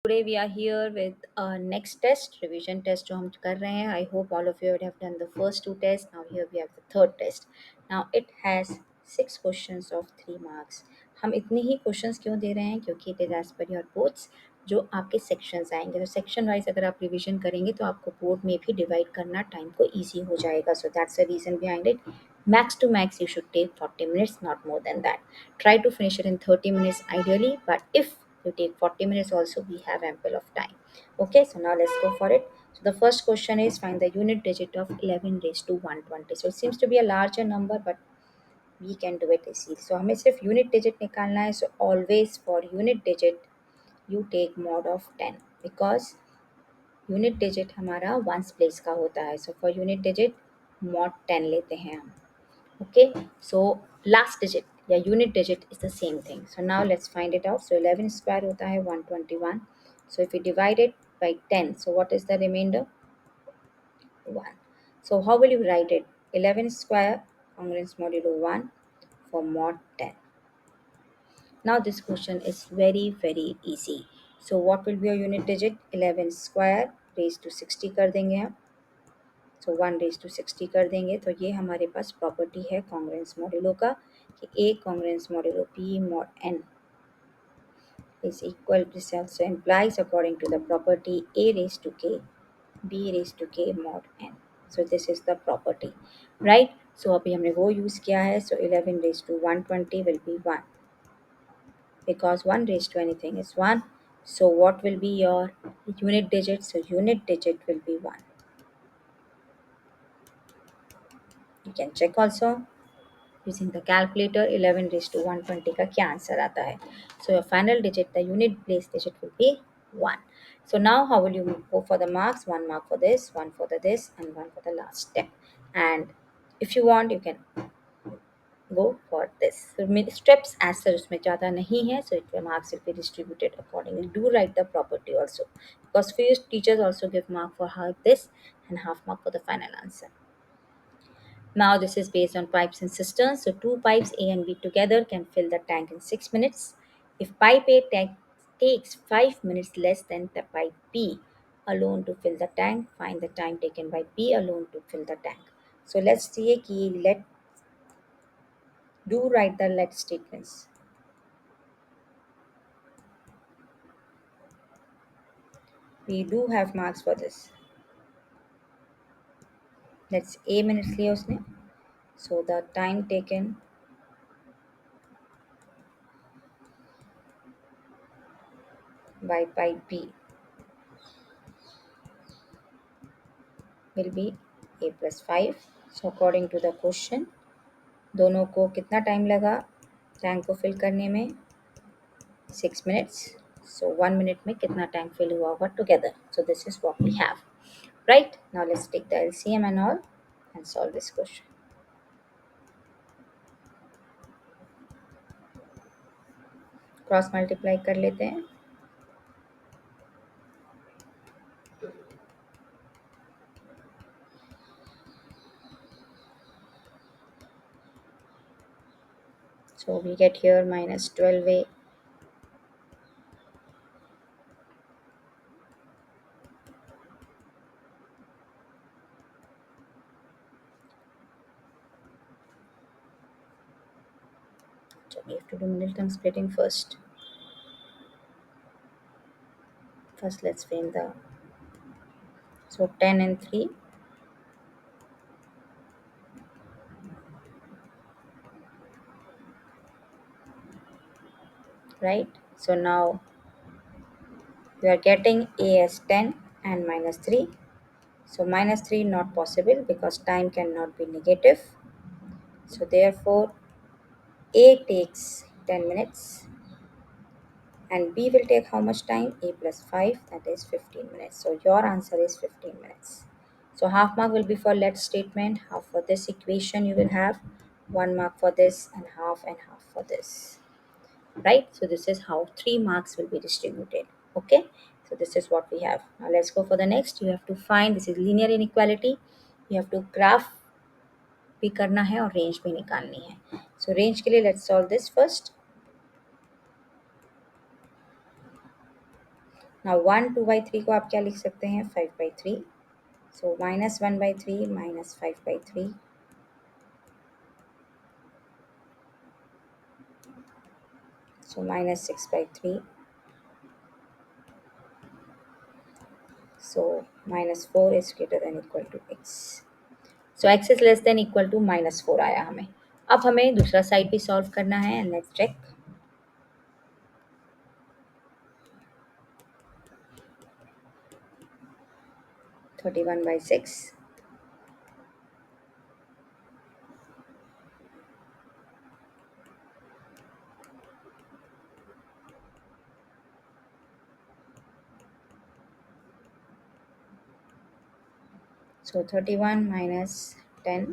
Today we are here with next test, revision test जो हम कर रहे हैं. I hope all of you would have done the first two tests. Now here we have the third test. Now it has 6 questions of 3 marks. हम इतने ही questions क्यों दे रहे हैं? क्योंकि it is as per your boards जो आपके sections आएंगे. तो सेक्शन वाइज अगर आप रिविजन करेंगे तो आपको बोर्ड में भी डिवाइड करना टाइम को ईजी हो जाएगा. So that's the reason behind it. Max to max you should take 40 minutes, not more than that. Try to finish it in 30 minutes ideally, but if you take 40 minutes also, we have ample of time. Okay, so now let's go for it. So the first question is find the unit digit of 11 raised to 120. So it seems to be a larger number, but we can do it easily. So हमें सिर्फ unit digit निकालना है. So always for unit digit you take mod of 10 because unit digit हमारा ones place का होता है. So for unit digit mod 10 लेते हैं हम. Okay, so last digit या unit digit is the same thing. So now let's find it out. So 11 square होता है 121. So if we divide it by 10, so what is the remainder? 1. So how will you write it? 11 square congruence modulo 1 for mod 10. Now this question is very easy. So what will be your unit digit? 11 square raised to 60 कर देंगे हम. सो 1 raised to 60 कर देंगे. तो ये हमारे पास property है कॉन्ग्रुएंस मॉड्यूलो का कि a congruence modulo p mod n is equal. This also implies according to the property a raised to k b raised to k mod n. So this is the property, right? So अभी हमने वो use किया है. So 11 raised to 120 will be 1 because 1 raised to anything is 1. So what will be your unit digit? So unit digit will be 1. You can check also using the calculator. 11 raised to 120 का क्या answer आता है? So your final digit, the unit place digit will be 1. So now how will you go for the marks? 1 mark for this, 1 for the this, and 1 for the last step. And if you want, you can go for this. So steps as such उसमें ज़्यादा नहीं है. So it marks will be distributed accordingly. Do write the property also because few teachers also give mark for half this and half mark for the final answer. Now this is based on pipes and cisterns. So two pipes A and B together can fill the tank in 6 minutes. If pipe A takes 5 minutes less than the pipe B alone to fill the tank, find the time taken by B alone to fill the tank. So let's see let do write the let statements. We do have marks for this. Let's A minutes लिया उसने. So the time taken by pipe B will be A plus 5. So according to the question, दोनों को कितना time लगा tank को fill करने में? 6 minutes. So 1 minute में कितना टैंक फिल हुआ होगा together? So this is what we have, right? Now let's take the LCM and all and solve this question. Cross multiply कर लेते हैं. So we get here minus 12a so we have to do middle term splitting first. First let's frame the so 10 and 3 right. So now we are getting a as 10 and minus 3. So minus 3 not possible because time cannot be negative. So therefore A takes 10 minutes and B will take how much time? A plus 5, that is 15 minutes. So your answer is 15 minutes. So half mark will be for let statement, half for this equation you will have, 1 mark for this and half for this. Right? So this is how 3 marks will be distributed. Okay? So this is what we have. Now let's go for the next. You have to find, this is linear inequality. You have to graph भी करना है और range भी निकालनी है. So range के लिए let's solve this first. Now 1 2/3 को आप क्या लिख सकते हैं, 5/3. सो -1/3 -5/3. So -6/3. So -4 is greater than equal to x. So x is less than equal to -4 आया हमें. अब हमें दूसरा साइड भी सॉल्व करना है and let's check. 31/6. So 31 minus 10.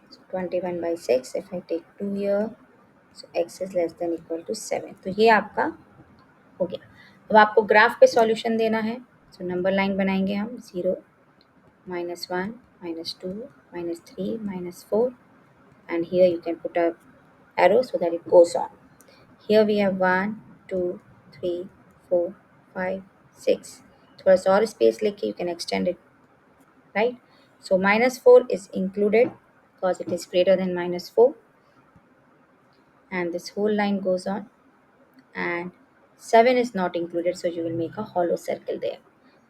So 21/6. If I take 2 here, so x is less than equal to 7. तो ये आपका हो गया. अब आपको ग्राफ पे सॉल्यूशन देना है. सो नंबर लाइन बनाएंगे हम. 0 -1 -2 -3 -4, and here you can put a arrow so that it goes on. Here we have 1 2 3 4 5 6. थोड़ा सा और स्पेस लेके you can extend it, right? So -4 is included because it is greater than -4, and this whole line goes on, and 7 is not included, so you will make a hollow circle there.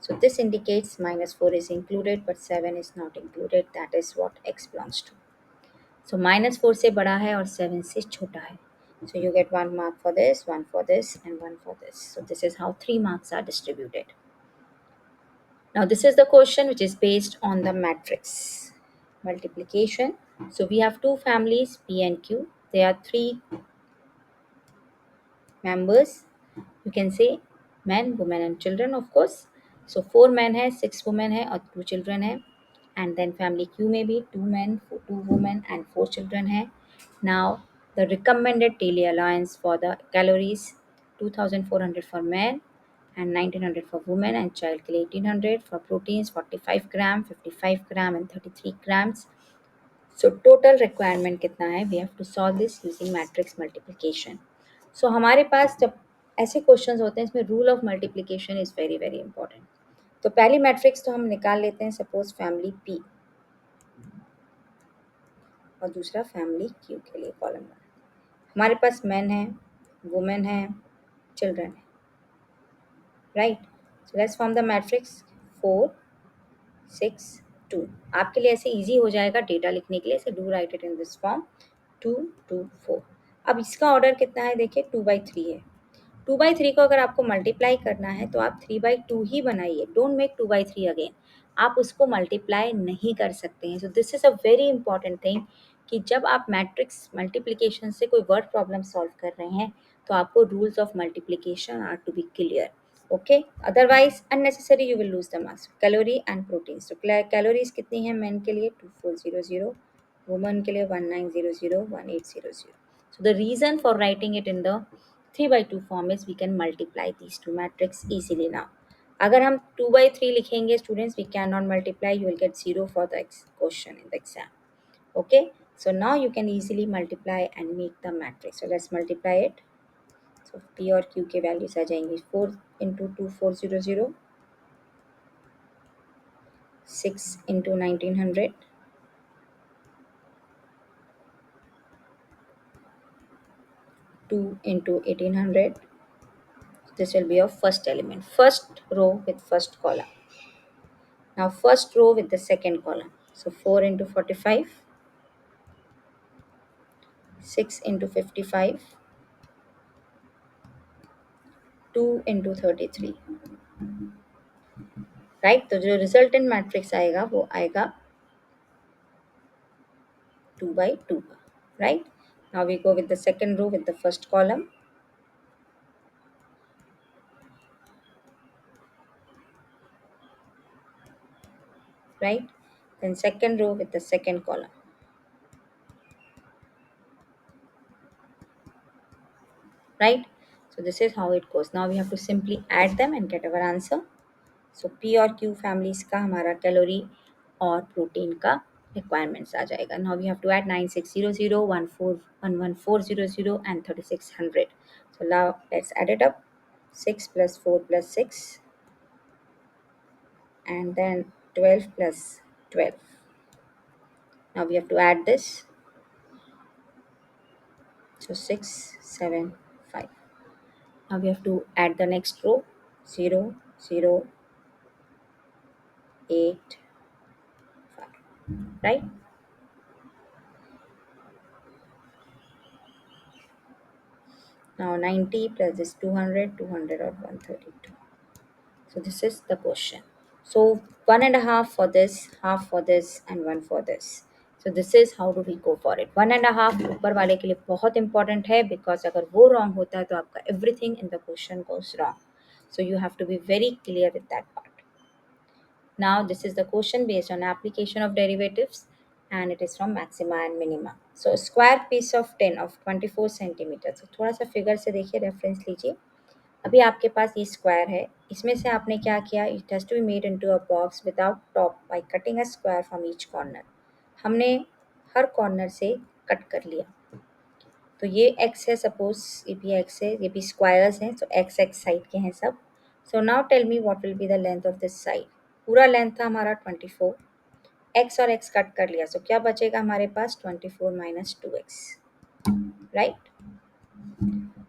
So this indicates -4 is included but 7 is not included. That is what x belongs to. So -4 से बड़ा है और 7 से छोटा है. So you get 1 mark for this, 1 for this, and 1 for this. So this is how 3 marks are distributed. Now this is the question which is based on the matrix multiplication. So we have two families P and Q. There are three members. You can say men, women, and children, of course. So 4 men hai, 6 women hai, or 2 children hai. And then family Q may be 2 men, 2 women, and 4 children hai. Now the recommended daily allowance for the calories 2400 for men and 1900 for women, and child ke liye 1800. For proteins 45 gram, 55 gram, and 33 grams. So total requirement कितना है, we have to solve this using matrix multiplication. So हमारे पास जब ऐसे questions होते हैं इसमें rule of multiplication is very very important. तो पहली मैट्रिक्स तो हम निकाल लेते हैं, सपोज फैमिली P और दूसरा फैमिली Q के लिए कॉलम 1. हमारे पास मैन है, वुमेन है, चिल्ड्रन है, right. So let's form the matrix 4 6 2. आपके लिए ऐसे इजी हो जाएगा डेटा लिखने के लिए, ऐसे do right it in this form 2 2 4. अब इसका ऑर्डर कितना है, देखिए 2/3 है. 2/3 को अगर आपको मल्टीप्लाई करना है तो आप 3/2 ही बनाइए. Don't make 2/3 again. आप उसको मल्टीप्लाई नहीं कर सकते हैं. So this is a very important thing कि जब आप मैट्रिक्स मल्टीप्लिकेशन से कोई वर्ड प्रॉब्लम सॉल्व कर रहे हैं तो आपको rules of multiplication are to be clear. Okay, otherwise unnecessary you will lose the marks. Calorie and proteins. तो कैलोरीज कितनी है मेन के लिए 2400, वुमेन के लिए 1900, 1800. So the reason for writing it in the 3/2 form is we can multiply these two matrix easily now. अगर हम 2/3 लिखेंगे students, we cannot multiply, you will get 0 for the question in the exam. Okay, so now you can easily multiply and make the matrix. So let's multiply it. So P और Q के values आ जाएंगी 4 into 2400, 6 into 1900, 2 into 1800. This will be your first element, first row with first column. Now first row with the second column. So 4 into 45, 6 into 55, 2 into 33. Right. तो जो resultant matrix आएगा वो आएगा 2/2 का. Right. Now we go with the second row with the first column. Right. Then second row with the second column. Right. So this is how it goes. Now we have to simply add them and get our answer. So P और Q families का हमारा calorie और protein का requirements आ जाएगा. Now we have to add 9600, 14 11400 and 3600. So now let's add it up. 6 plus 4 plus 6, and then 12 plus 12. Now we have to add this. So 6, 7, 5. Now we have to add the next row. 0, 0, 8, 5. Right? Now 90 plus this 200, 200 or 132. So this is the question. So one and a half for this, and one for this. So this is how do we go for it. One and half ऊपर वाले के लिए बहुत important है, because अगर वो wrong होता है तो आपका everything in the question goes wrong. So you have to be very clear with that part. Now this is the question based on application of derivatives, and it is from maxima and minima. So square piece of 10 of 24 centimeters. So थोड़ा सा figure से देखिए, reference लीजिए. अभी आपके पास ये square है, इसमें से आपने क्या किया, it has to be made into a box without top by cutting a square from each corner. हमने हर कॉर्नर से कट कर लिया. तो ये एक्स है, सपोज ये भी एक्स है, ये भी स्क्वायर्स हैं, सो एक्स एक्स साइड के हैं सब. So now tell me what will be the length of this side. पूरा लेंथ था हमारा 24. एक्स और एक्स कट कर लिया, सो क्या बचेगा हमारे पास 24 माइनस 2x. राइट.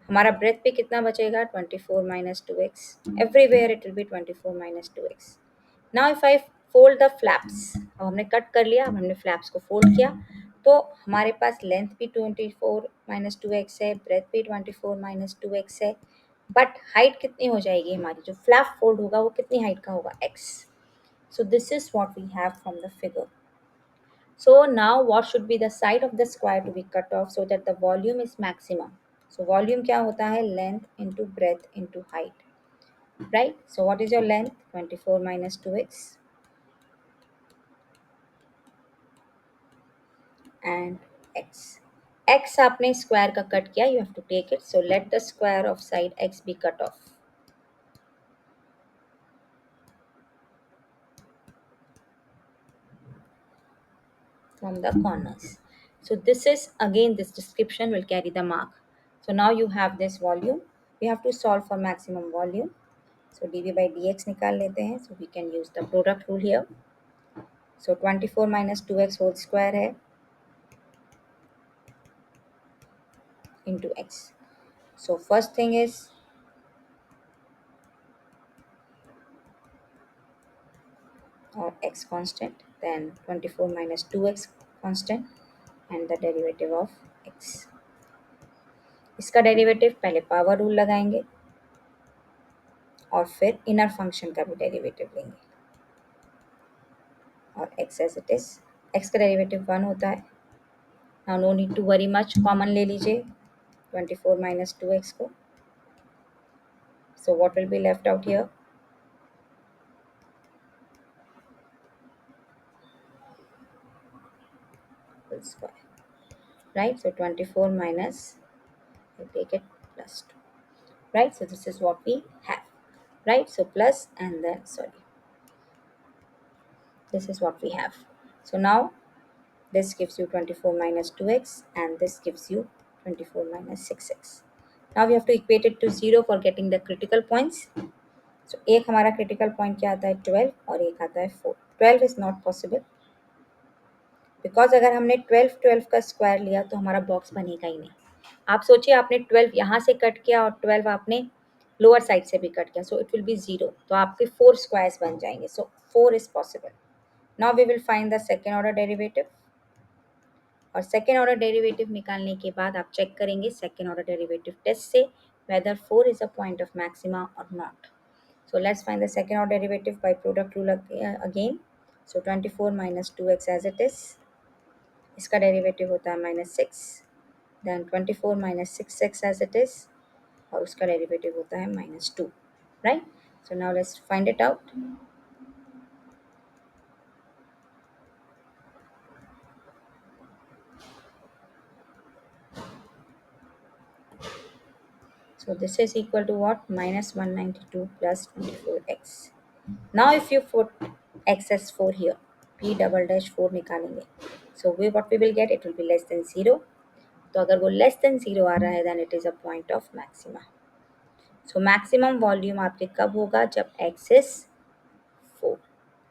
हमारा ब्रेथ पे कितना बचेगा 24 minus 2x. Everywhere it will be 24 minus 2x. Now if I fold the flaps, अब हमने कट कर लिया, अब हमने फ्लैप्स को फोल्ड किया, तो हमारे पास लेंथ भी 24 माइनस 2x है, ब्रेथ भी 24 माइनस 2x है, बट हाइट कितनी हो जाएगी हमारी, जो फ्लैप फोल्ड होगा वो कितनी हाइट का होगा, x. So this is what we have from the figure. So now what should be the side of the square to be cut off so that the volume is maximum? So volume क्या होता है, length into breadth into height, right? So what is your length? 24 minus 2x and x. x आपने square का cut किया, you have to take it. So let the square of side x be cut off from the corners. So this is again, this description will carry the mark. So now you have this volume. We have to solve for maximum volume. So dv by dx निकाल लेते हैं. So we can use the product rule here. So 24 minus 2x whole square है into x. So first thing is or x constant, then 24 minus 2x constant and the derivative of x. इसका derivative पहले power rule लगाएंगे और फिर inner function का भी derivative लेंगे और x as it is. x का डेरिवेटिव 1 होता है. Now no need to worry much, common ले लीजिए 24 minus 2x को. So what will be left out here? Whole square. Right, so 24 minus, I take it plus 2. Right, so this is what we have. Right, so plus and then sorry, this is what we have. So now this gives you 24 minus 2x and this gives you 24 minus 6x. Now we have to equate it to 0 for getting the critical points. So एक हमारा critical point क्या आता है 12 और एक आता है 4. 12 is not possible because अगर हमने 12 12 का स्क्वायर लिया तो हमारा बॉक्स बनेगा ही नहीं. आप सोचिए आपने 12 यहाँ से कट किया और 12 आपने लोअर साइड से भी कट किया, सो इट विल बी 0, तो आपके 4 स्क्वायर्स बन जाएंगे. So 4 is possible. Now we will find the second order derivative. और सेकेंड ऑर्डर डेरिवेटिव निकालने के बाद आप चेक करेंगे सेकेंड ऑर्डर डेरिवेटिव टेस्ट से whether 4 is a point of maxima or not. So let's find the second order derivative by product rule again. So 24 minus 2x as it is. इसका derivative होता है -6. Then 24 minus 6x as it is और उसका derivative होता है -2. Right. So now let's find it out. So this is equal to what? -192 plus 24x. Now if you put x as 4 here, p double dash 4 निकालेंगे. So we what we will get, it will be less than 0. तो अगर वो less than 0 आ रहा है then it is a point of maxima. So maximum volume आपके कब होगा, जब x is 4,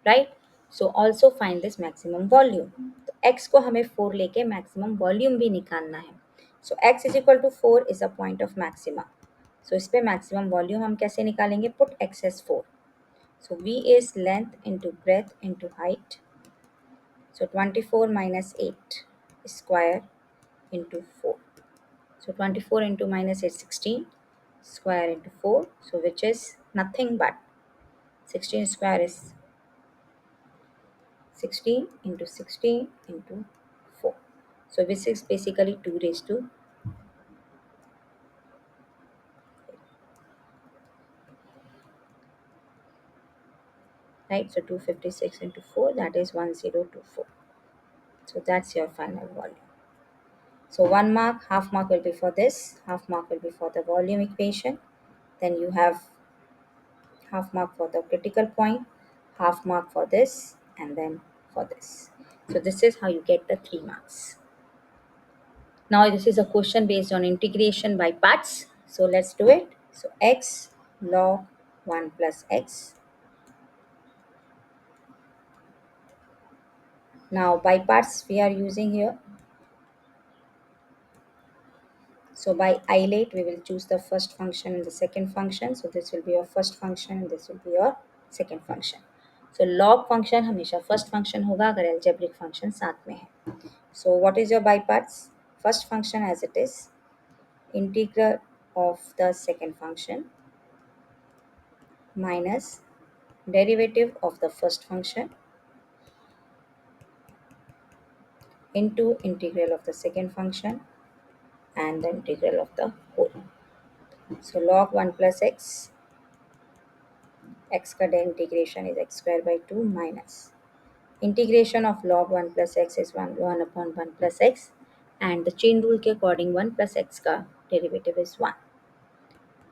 right. So also find this maximum volume. तो x को हमें 4 लेके मैक्सिमम वॉल्यूम भी निकालना है। So x is equal to 4 is a point of maxima. So इस पे मैक्सिमम वॉल्यूम हम कैसे निकालेंगे, put x as 4। So v is length into breadth into height. So 24 minus 8 square into 4. So 24 into minus 8, 16 square into 4. So which is nothing but 16 square is 16 into 16 into 4. So this is basically 2 raised to, right. So 256 into 4, that is 1024. So that's your final volume. So 1 mark, half mark will be for this, half mark will be for the volume equation. Then you have half mark for the critical point, half mark for this, and then for this. So this is how you get the 3 marks. Now this is a question based on integration by parts. So let's do it. So x log 1 plus x. Now by parts we are using here. So by isolate we will choose the first function and the second function. So this will be your first function and this will be your second function. So log function हमेशा first function होगा अगर algebraic function साथ में है. So what is your by parts? First function as it is, integral of the second function minus derivative of the first function into integral of the second function and the integral of the whole. So log 1 plus x का integration is x square by 2 minus integration of log 1 plus x is 1 upon 1 plus x, and the chain rule के according 1 plus x का derivative is 1,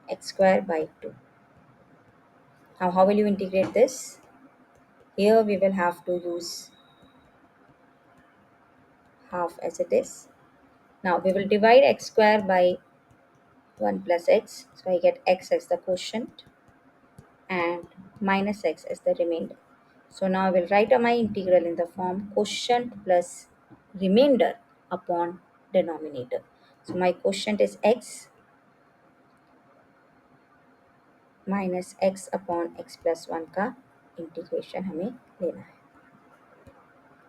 x square by 2. Now how will you integrate this? Here we will have to use half as it is. Now we will divide x square by 1 plus x. So I get x as the quotient and minus x as the remainder. So now I will write my integral in the form quotient plus remainder upon denominator. So my quotient is x minus x upon x plus 1 का integration हमें लेना है.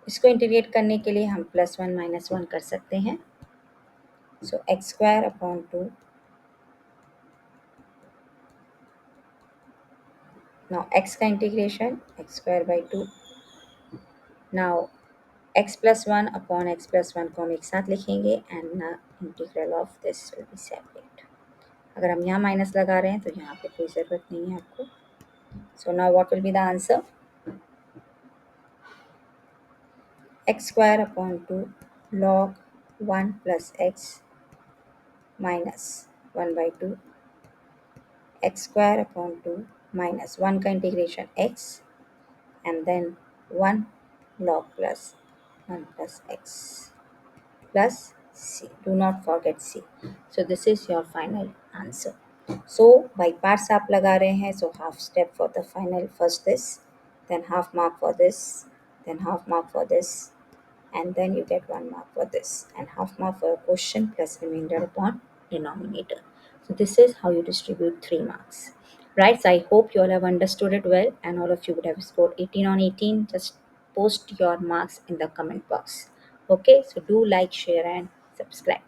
इसको integrate करने के लिए हम plus 1 minus 1 कर सकते हैं. So x square upon 2. Now x का integration x square by 2. Now x plus 1 upon x plus 1 को हम एक साथ लिखेंगे and integral of this will be separate. अगर हम यहाँ माइनस लगा रहे हैं तो यहाँ पे कोई ज़रूरत नहीं है आपको. So now what will be the answer? X square upon 2 log 1 plus x minus 1 by 2 x square upon 2 minus 1 का integration x and then 1 log plus 1 plus x plus c. Do not forget c. So this is your final answer. So by parts आप लगा रहे हैं, so half step for the final, first this, then half mark for this, then half mark for this, and then you get 1 mark for this, and half mark for a question plus remainder upon denominator. So this is how you distribute 3 marks. Right, so I hope you all have understood it well and all of you would have scored 18 on 18. Just post your marks in the comment box. Okay, so do like, share and subscribe.